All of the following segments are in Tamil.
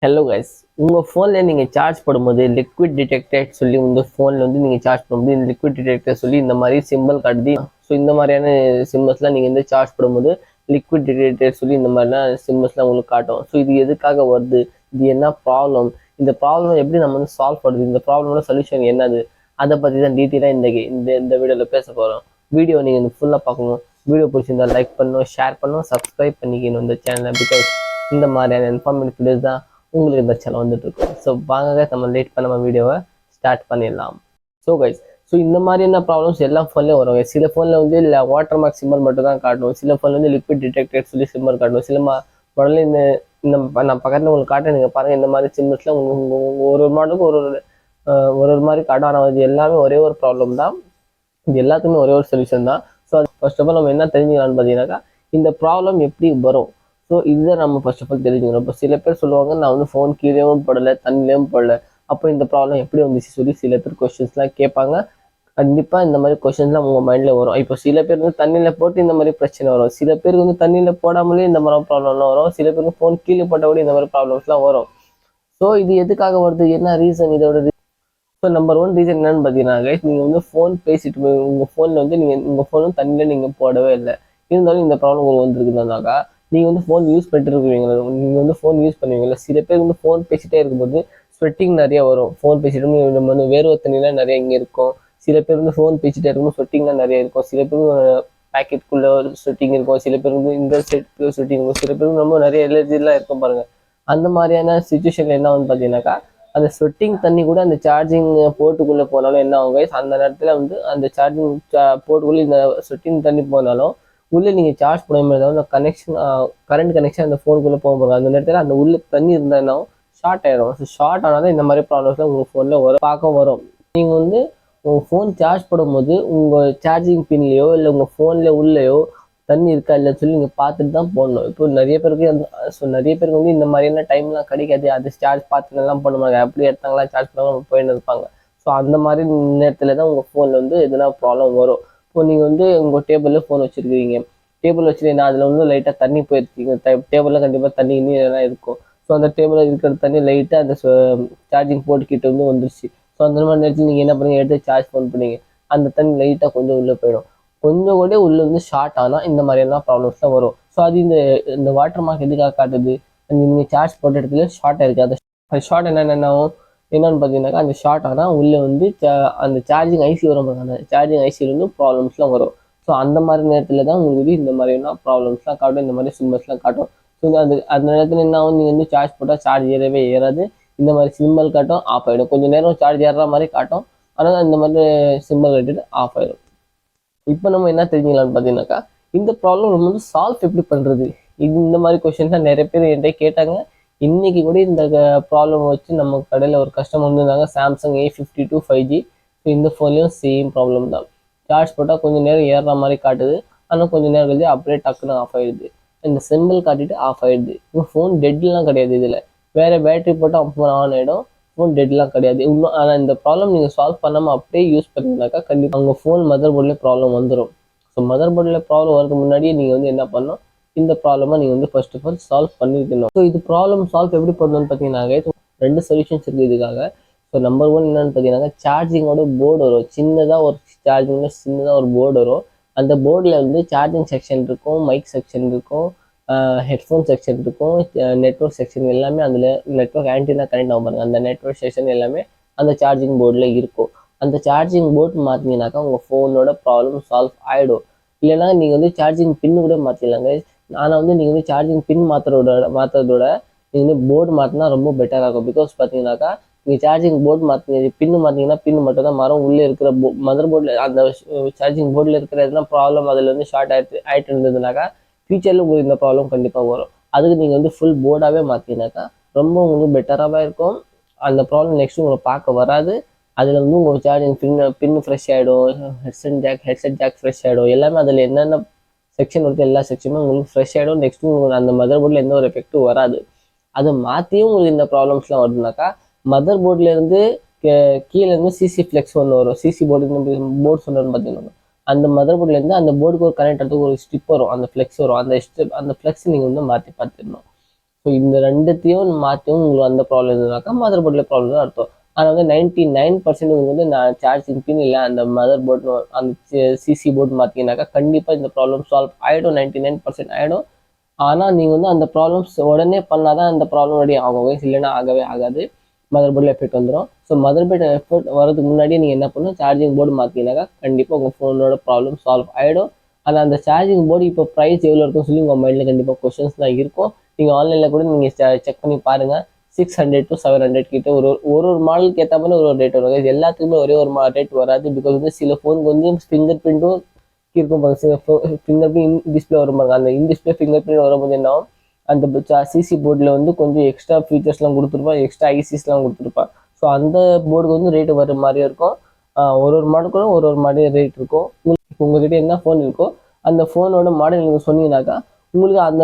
ஹலோ கைஸ், உங்கள் ஃபோனில் நீங்கள் சார்ஜ் போடும்போது லிக்விட் டிடெக்டர் சொல்லி உங்கள் ஃபோனில் வந்து நீங்கள் சார்ஜ் பண்ணும்போது இந்த லிக்விட் டிடெக்டர் சொல்லி இந்த மாதிரி சிம்பிள் காட்டுது. ஸோ இந்த மாதிரியான சிம்பிள்ஸ்லாம் நீங்கள் வந்து சார்ஜ் போடும்போது லிக்விட் டிடெக்டர் சொல்லி இந்த மாதிரிலாம் சிம்பிள்ஸ்லாம் உங்களுக்கு காட்டும். ஸோ இது எதுக்காக வருது, இது என்ன ப்ராப்ளம், இந்த ப்ராப்ளம் எப்படி நம்ம வந்து சால்வ் பண்ணுறது, இந்த ப்ராப்ளமோட சொல்யூஷன் என்னது, அதை பற்றி தான் டீட்டெயிலாக இந்த வீடியோவில் பேச போகிறோம். வீடியோ நீங்கள் ஃபுல்லாக பார்க்கணும். வீடியோ பிடிச்சிருந்தா லைக் பண்ணணும், ஷேர் பண்ணணும், சப்ஸ்கிரைப் பண்ணிக்கணும் இந்த சேனலை. பிகாஸ் இந்த மாதிரியான இன்ஃபார்மேட்டிவ் வீடியோஸ் தான் உங்களுக்கு இந்த சேனல் வந்துட்டு இருக்கும். ஸோ வாங்க நம்ம லேட் பண்ண நம்ம வீடியோவை ஸ்டார்ட் பண்ணிடலாம். ஸோ இந்த மாதிரியான ப்ராப்ளம்ஸ் எல்லா ஃபோன்லேயும் வரும். சில ஃபோனில் வந்து இல்லை வாட்டர் மார்க் சிம்பிள் மட்டும் தான் காட்டும், சில ஃபோனில் வந்து லிக்விட் டிடெக்டர் சொல்லி சிம்பிள் காட்டும், சில மாடலில் இந்த இந்த நான் பக்கத்தில் உங்களுக்கு காட்டுறேன், நீங்கள் பாருங்கள். இந்த மாதிரி சிம்பிள்ஸ்லாம் ஒரு மாடலுக்கு ஒரு மாதிரி காட்டும். ஆனால் இது எல்லாமே ஒரே ஒரு ப்ராப்ளம் தான், இது எல்லாத்துக்குமே ஒரே ஒரு சொல்யூஷன் தான். ஸோ அது ஃபர்ஸ்ட் ஆஃப் ஆல் நம்ம என்ன தெரிஞ்சுக்கலாம்னு பார்த்தீங்கன்னாக்கா, இந்த ப்ராப்ளம் எப்படி வரும். ஸோ இதுதான் நம்ம ஃபர்ஸ்ட் ஆஃப் ஆல் தெரிஞ்சுக்கணும். இப்போ சில பேர் சொல்லுவாங்க, நான் வந்து ஃபோன் கீழேயும் போடலை தண்ணிலையும் போடல, அப்போ இந்த ப்ராப்ளம் எப்படி வந்துச்சு சொல்லி சில பேர் கொஸ்டின்ஸ்லாம் கேட்பாங்க. கண்டிப்பாக இந்த மாதிரி கொஸ்டின்ஸ்லாம் உங்கள் மைண்டில் வரும். இப்போ சில பேர் வந்து தண்ணியில் போட்டு இந்த மாதிரி பிரச்சனை வரும், சில பேருக்கு வந்து தண்ணியில் போடாமலே இந்த மாதிரி ப்ராப்ளம்லாம் வரும், சில பேருக்கு ஃபோன் கீழே போட்டபடி இந்த மாதிரி ப்ராப்ளம்ஸ்லாம் வரும். ஸோ இது எதுக்காக வருது, என்ன ரீசன் இதோட? ஸோ நம்பர் ஒன் ரீசன் என்னன்னு பார்த்தீங்கன்னா, நீங்கள் வந்து ஃபோன் பேசிட்டு உங்கள் ஃபோனில் வந்து உங்கள் ஃபோனும் தண்ணியில் நீங்கள் போடவே இல்லை, இருந்தாலும் இந்த ப்ராப்ளம் உங்களுக்கு வந்துருக்குதுனாக்கா, நீங்கள் வந்து ஃபோன் யூஸ் பண்ணிட்டு இருக்குவீங்களா, நீங்கள் வந்து ஃபோன் யூஸ் பண்ணுவீங்களா. சில பேர் வந்து ஃபோன் பேசிட்டே இருக்கும்போது ஸ்வெட்டிங் நிறைய வரும். ஃபோன் பேசிட்டு நம்ம வந்து வேர்வை தண்ணிலாம் நிறைய இங்கே இருக்கும். சில பேர் வந்து ஃபோன் பேசிட்டே இருக்கும்போது ஸ்வெட்டிங்லாம் நிறைய இருக்கும். சில பேர் பேக்கெட்டுக்குள்ளே ஸ்வெட்டிங் இருக்கும், சில பேர் வந்து இந்த செட்டுக்கு ஸ்வெட்டிங் இருக்கும், சில பேர் ரொம்ப நிறைய எலர்ஜிலாம் இருக்கும் பாருங்கள். அந்த மாதிரியான சுச்சுவேஷனில் என்ன வந்து பார்த்தீங்கன்னாக்கா, அந்த ஸ்வெட்டிங் தண்ணி கூட அந்த சார்ஜிங் போர்ட்டுக்குள்ளே போனாலும் என்ன ஆகும், அந்த நேரத்தில் வந்து அந்த சார்ஜிங் போர்ட்டுக்குள்ளே இந்த ஸ்வெட்டிங் தண்ணி போனாலும் உள்ளே நீங்கள் சார்ஜ் பண்ணும்போது அந்த கனெக்ஷன் கரண்ட் கனெக்ஷன் அந்த ஃபோனுக்குள்ளே போகும்போது அந்த நேரத்தில் அந்த உள்ளே தண்ணி இருந்தாலும் ஷார்ட் ஆகிடும். ஸோ ஷார்ட் ஆனால் தான் இந்த மாதிரி ப்ராப்ளம்ஸ்லாம் உங்கள் ஃபோனில் வரும். நீங்கள் வந்து உங்கள் ஃபோன் சார்ஜ் போடும்போது உங்கள் சார்ஜிங் பின்லேயோ இல்லை உங்கள் ஃபோனில் உள்ளேயோ தண்ணி இருக்கா இல்லைன்னு சொல்லி நீங்கள் பார்த்துட்டு தான் போடணும். இப்போ நிறைய பேருக்கு வந்து இந்த மாதிரியான டைம்லாம் கிடைக்காது, அது சார்ஜ் பார்த்துலாம் பண்ணுவாங்க, அப்படி எடுத்தாங்களா சார்ஜ் பண்ணாமல் போயின்னு இருப்பாங்க. ஸோ அந்த மாதிரி நேரத்தில் தான் உங்கள் ஃபோனில் வந்து எதுனா ப்ராப்ளம் வரும். இப்போ நீங்கள் வந்து உங்கள் டேபிளில் ஃபோன் வச்சுருக்கீங்க, டேபிள் வச்சுருந்தீங்கன்னா அதில் வந்து லைட்டாக தண்ணி போயிருக்கீங்க, டேபிளில் கண்டிப்பாக தண்ணி எதனா இருக்கும். ஸோ அந்த டேபிளில் இருக்கிற தண்ணி லைட்டாக அந்த சார்ஜிங் போர்ட் கிட்ட வந்து வந்துருச்சு. ஸோ அந்த மாதிரி நேரத்தில் நீங்கள் என்ன பண்ணுங்க, எடுத்து சார்ஜ் பண்ணீங்க, அந்த தண்ணி லைட்டாக கொஞ்சம் உள்ளே போயிடும், கொஞ்சம் கூட உள்ள வந்து ஷார்ட் ஆனால் இந்த மாதிரியெல்லாம் ப்ராப்ளம்ஸ்லாம் வரும். ஸோ அது இந்த வாட்டர் மார்க் எதுக்காக காட்டுது, நீங்கள் சார்ஜ் போட்ட இடத்துல ஷார்ட் ஆயிருக்கு. அந்த ஷார்ட் என்னன்னு பார்த்தீங்கன்னாக்கா, அந்த ஷார்ட் ஆனால் உள்ளே வந்து அந்த சார்ஜிங் ஐசி வரும், அந்த சார்ஜிங் ஐசியில் வந்து ப்ராப்ளம்ஸ்லாம் வரும். ஸோ அந்த மாதிரி நேரத்தில் தான் உங்களுக்கு இந்த மாதிரியான ப்ராப்ளம்ஸ்லாம் காட்டும், இந்த மாதிரி சிம்பிள்ஸ்லாம் காட்டும். ஸோ அந்த நேரத்தில் என்ன ஆகும், நீங்கள் வந்து சார்ஜ் போட்டால் சார்ஜ் ஏறாது, இந்த மாதிரி சிம்பிள் காட்டும், ஆஃப் ஆகிடும். கொஞ்சம் நேரம் சார்ஜ் ஏறுற மாதிரி காட்டும், ஆனால் இந்த மாதிரி சிம்பிள் கட்டிட்டு ஆஃப் ஆகிடும். இப்போ நம்ம என்ன தெரிஞ்சுக்கலாம்னு பார்த்தீங்கன்னாக்கா, இந்த ப்ராப்ளம் நம்ம வந்து சால்வ் எப்படி பண்ணுறது, இந்த மாதிரி கொஸ்டின்ஸ் தான் நிறைய பேர் என்கிட்ட கேட்டாங்க. இன்னைக்கு கூட இந்த ப்ராப்ளம் வச்சு நம்ம கடையில் ஒரு கஸ்டமர் வந்திருந்தாங்க, சாம்சங் A52 5G. ஸோ இந்த ஃபோன்லேயும் சேம் ப்ராப்ளம் தான். சார்ஜ் போட்டால் கொஞ்சம் நேரம் ஏறுற மாதிரி காட்டுது, ஆனால் கொஞ்சம் நேரம் கழிச்சு அப்படியே டக்குன்னு ஆஃப் ஆகிடுது, இந்த சிம்பிள் காட்டிட்டு ஆஃப் ஆகிடுது. இப்போ ஃபோன் டெட்லாம் கிடையாது, இதில் வேறு பேட்டரி போட்டால் அப்போ ஆன் ஆகிடும், ஃபோன் டெட்லாம் கிடையாது இன்னும். ஆனால் இந்த ப்ராப்ளம் நீங்கள் சால்வ் பண்ணாமல் அப்படியே யூஸ் பண்ணிங்கனாக்கா கண்டிப்பாக உங்கள் ஃபோன் மதர் போர்டில் ப்ராப்ளம் வந்துடும். ஸோ மதர் போர்டில் ப்ராப்ளம் வரதுக்கு முன்னாடியே நீங்கள் வந்து என்ன பண்ணணும், இந்த ப்ராப்ளமாக நீங்கள் வந்து ஃபர்ஸ்ட் ஆஃப் ஆல் சால்வ் பண்ணிக்கணும். ஸோ இது ப்ராப்ளம் சால்வ் எப்படி பண்ணணும்னு பார்த்தீங்கன்னாக்க, ரெண்டு சொல்யூஷன்ஸ் இருக்குது இதுக்காக. ஸோ நம்பர் ஒன் என்னன்னு பார்த்தீங்கன்னா, சார்ஜிங்கோட போர்டு வரும், சின்னதாக ஒரு போர்டு வரும். அந்த போர்டில் வந்து சார்ஜிங் செக்ஷன் இருக்கும், மைக் செக்ஷன் இருக்கும், ஹெட்ஃபோன் செக்ஷன் இருக்கும், நெட்வொர்க் செக்ஷன் எல்லாமே அதில், நெட்வொர்க் ஆன்டினா கனெக்ட் ஆகும் பாருங்க, அந்த நெட்வொர்க் செக்ஷன் எல்லாமே அந்த சார்ஜிங் போர்டில் இருக்கும். அந்த சார்ஜிங் போர்டு மாற்றிங்கனாக்கா உங்கள் ஃபோனோட ப்ராப்ளம் சால்வ் ஆகிடும். இல்லைனா நீங்கள் வந்து சார்ஜிங் பின்னு கூட மாற்றிடலாங்க. ஆனால் வந்து நீங்கள் வந்து சார்ஜிங் பின் மாற்றுறதோட நீங்கள் வந்து போர்டு மாற்றினா ரொம்ப பெட்டராக இருக்கும். பிகாஸ் பார்த்தீங்கன்னாக்கா, நீங்கள் சார்ஜிங் போர்டு பின்னு மாற்றிங்கன்னா பின்னு மட்டும் தான் மாறும், உள்ளே இருக்கிற மதர் போர்டில் அந்த சார்ஜிங் போர்டில் இருக்கிற எதுனா ப்ராப்ளம் அதில் வந்து ஷார்ட் ஆகிட்டு இருந்ததுனாக்கா ஃபியூச்சரில் உங்களுக்கு இந்த ப்ராப்ளம் கண்டிப்பாக வரும். அதுக்கு நீங்கள் வந்து ஃபுல் போர்டாகவே மாற்றினாக்கா ரொம்ப உங்களுக்கு பெட்டராகவே இருக்கும். அந்த ப்ராப்ளம் நெக்ஸ்ட் உங்களை பார்க்க வராது. அதில் வந்து உங்களுக்கு சார்ஜிங் பின்னு ஃப்ரெஷ் ஆகிடும், ஹெட்செட் ஜாக் ஃப்ரெஷ் ஆகிடும், எல்லாமே அதில் என்னென்ன செக்ஷன் வருது எல்லா செக்ஷனுமே உங்களுக்கு ஃப்ரெஷ் ஆகிடும். நெக்ஸ்ட் உங்களுக்கு அந்த மதர் போர்டில் எந்த ஒரு எஃபெக்ட்டும் வராது. அதை மாற்றியும் உங்களுக்கு இந்த ப்ராப்ளம்ஸ்லாம் வருதுனாக்கா, மதர் போர்ட்லேருந்து கீழே இருந்து சிசி ஃப்ளெக்ஸ் ஒன்று வரும், சிசி போர்டு சொன்னோன்னு பார்த்தீங்கன்னா, அந்த மதர் போர்ட்லேருந்து அந்த போர்டுக்கு ஒரு கனெக்ட் ஆகிறதுக்கு ஒரு ஸ்டிப் வரும், அந்த ஃப்ளெக்ஸ் வரும், அந்த ஃப்ளெக்ஸ் நீங்கள் வந்து மாற்றி பார்த்துடணும். ஸோ இந்த ரெண்டுத்தையும் மாற்றியும் உங்களுக்கு அந்த ப்ராப்ளம் இருந்ததுனாக்கா மதர் போர்டில் ப்ராப்ளம் தான் அர்த்தம். ஆனால் வந்து 99% உங்களுக்கு வந்து நான் சார்ஜிங் பின் இல்லை அந்த மதர் போர்டு அந்த சிசி போர்டு மாற்றிங்கனாக்கா கண்டிப்பாக இந்த ப்ராப்ளம் சால்வ் ஆகிடும். 99% ஆகிடும். ஆனால் நீங்கள் வந்து அந்த ப்ராப்ளம்ஸ் உடனே பண்ணாதான் அந்த ப்ராப்ளம் ரெடி ஆகும். இல்லைன்னா ஆகவே ஆகாது. மதர் போர்டில் எஃபெக்ட் வந்துடும். ஸோ மதர் போர்டு எஃபெக்ட் வரதுக்கு முன்னாடியே நீங்கள் என்ன பண்ணணும், சார்ஜிங் போர்டு மாற்றினாக்கா கண்டிப்பாக உங்கள் ஃபோனோட ப்ராப்ளம் சால்வ் ஆகிடும். ஆனால் அந்த சார்ஜிங் போர்டு இப்போ ப்ரைஸ் எவ்வளோ இருக்குன்னு சொல்லி உங்கள் மைண்டில் கண்டிப்பாக கொஸ்டின்ஸ் தான் இருக்கும். நீங்கள் ஆன்லைனில் கூட நீங்கள் செக் பண்ணி பாருங்கள். 600 to 700 கிட்ட ஒரு மாடலுக்கு ஏற்ற மாதிரி ஒரு ரேட் வரும். இது எல்லாத்துக்குமே ஒரே ஒரு ரேட் வராது. பிகாஸ் வந்து சில ஃபோனுக்கு வந்து ஃபிங்கர் பிரிண்ட்டும் இருக்கும் பாருங்க. சில ஃபிங்கர் பிரிண்ட் டிஸ்பிளே வரும் பாருங்க. அந்த இன் டிஸ்பிளே ஃபிங்கர் பிரிண்ட் வரும்போது என்ன ஆகும், அந்த சிசி போர்டில் வந்து கொஞ்சம் எக்ஸ்ட்ரா ஃபீச்சர்ஸ்லாம் கொடுத்துருப்பா, எக்ஸ்ட்ரா ஐசிஸ்லாம் கொடுத்துருப்பா. ஸோ அந்த போர்டுக்கு வந்து ரேட்டு வர மாதிரியும் இருக்கும். ஒரு மாடலுக்கும் ஒரு மாதிரி ரேட் இருக்கும். இப்போ உங்ககிட்ட என்ன ஃபோன் இருக்கோ அந்த ஃபோனோட மாடல் நீங்கள் சொன்னீங்கன்னாக்கா உங்களுக்கு அந்த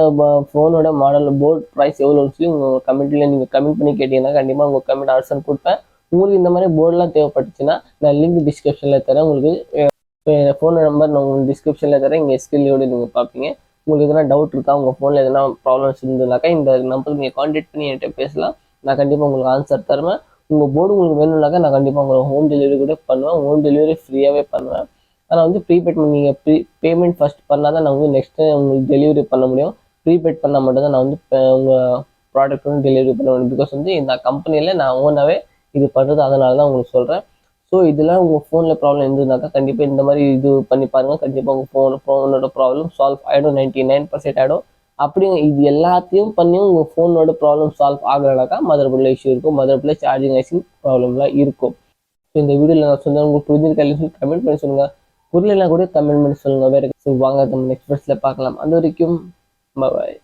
ஃபோனோட மாடல் போர்டு ப்ரைஸ் எவ்வளோன்னு சொல்லி உங்கள் கமெண்ட்டில் நீங்கள் கமெண்ட் பண்ணி கேட்டீங்கன்னா கண்டிப்பாக உங்கள் கமெண்ட் ஆன்சர் கொடுப்பேன். உங்களுக்கு இந்த மாதிரி போர்டெலாம் தேவைப்பட்டுச்சுன்னா நான் லிங்க் டிஸ்கிரிப்ஷனில் தரேன். உங்களுக்கு ஃபோன் நம்பர் நான் உங்களுக்கு டிஸ்கிரிப்ஷனில் தரேன். இங்கே ஸ்கில்லோடு நீங்கள் பார்ப்பீங்க. உங்களுக்கு எதனா டவுட் இருக்கா, உங்கள் ஃபோனில் எதனா ப்ராப்ளம்ஸ் இருந்ததுனாக்கா இந்த நம்பருக்கு நீங்கள் கான்டாக்ட் பண்ணி என்கிட்ட பேசலாம். நான் கண்டிப்பாக உங்களுக்கு ஆன்சர் தருவேன். உங்கள் போர்டு உங்களுக்கு வேணும்னாக்கா நான் கண்டிப்பாக உங்களுக்கு ஹோம் டெலிவரி கூட பண்ணுவேன். ஹோம் டெலிவரி ஃப்ரீயாகவே பண்ணுவேன். ஆனால் வந்து ப்ரீபெய்ட் நீங்கள் பேமெண்ட் ஃபஸ்ட் பண்ணால் தான் நான் வந்து நெக்ஸ்ட்டு உங்களுக்கு டெலிவரி பண்ண முடியும். ப்ரீபெய்ட் பண்ணால் மட்டும் தான் நான் வந்து உங்கள் ப்ராடக்ட் வந்து டெலிவரி பண்ண முடியும். பிகாஸ் வந்து இந்த கம்பெனியில் நான் ஓனாகவே இது பண்ணுறது, அதனால தான் உங்களுக்கு சொல்கிறேன். ஸோ இதெல்லாம் உங்கள் ஃபோனில் ப்ராப்ளம் இருந்ததுனாக்கா கண்டிப்பாக இந்த மாதிரி இது பண்ணி பாருங்கள். கண்டிப்பாக உங்கள் ஃபோனோட ப்ராப்ளம் சால்வ் ஆகிடும். 99% ஆகிடும். அப்படி இது எல்லாத்தையும் பண்ணியும் உங்கள் ஃபோனோட ப்ராப்ளம் சால்வ் ஆகலைனாக்கா மதர் போர்டில் இஷ்யூ இருக்கும். மதர் போர்டில் சார்ஜிங் ஐசி ப்ராப்ளம்லாம் இருக்கும். ஸோ இந்த வீடியோவில் நான் சொன்னேன் உங்களுக்கு புரிஞ்சிருக்கா கமெண்ட் பண்ணி சொல்லுங்கள். புரியலாம் கூட கமெண்ட் பண்ணி சொல்லுங்கள். வேறு வாங்க நம்ம நெக்ஸ்ட் வீடியோவில் பார்க்கலாம். அது வரைக்கும் பாய்.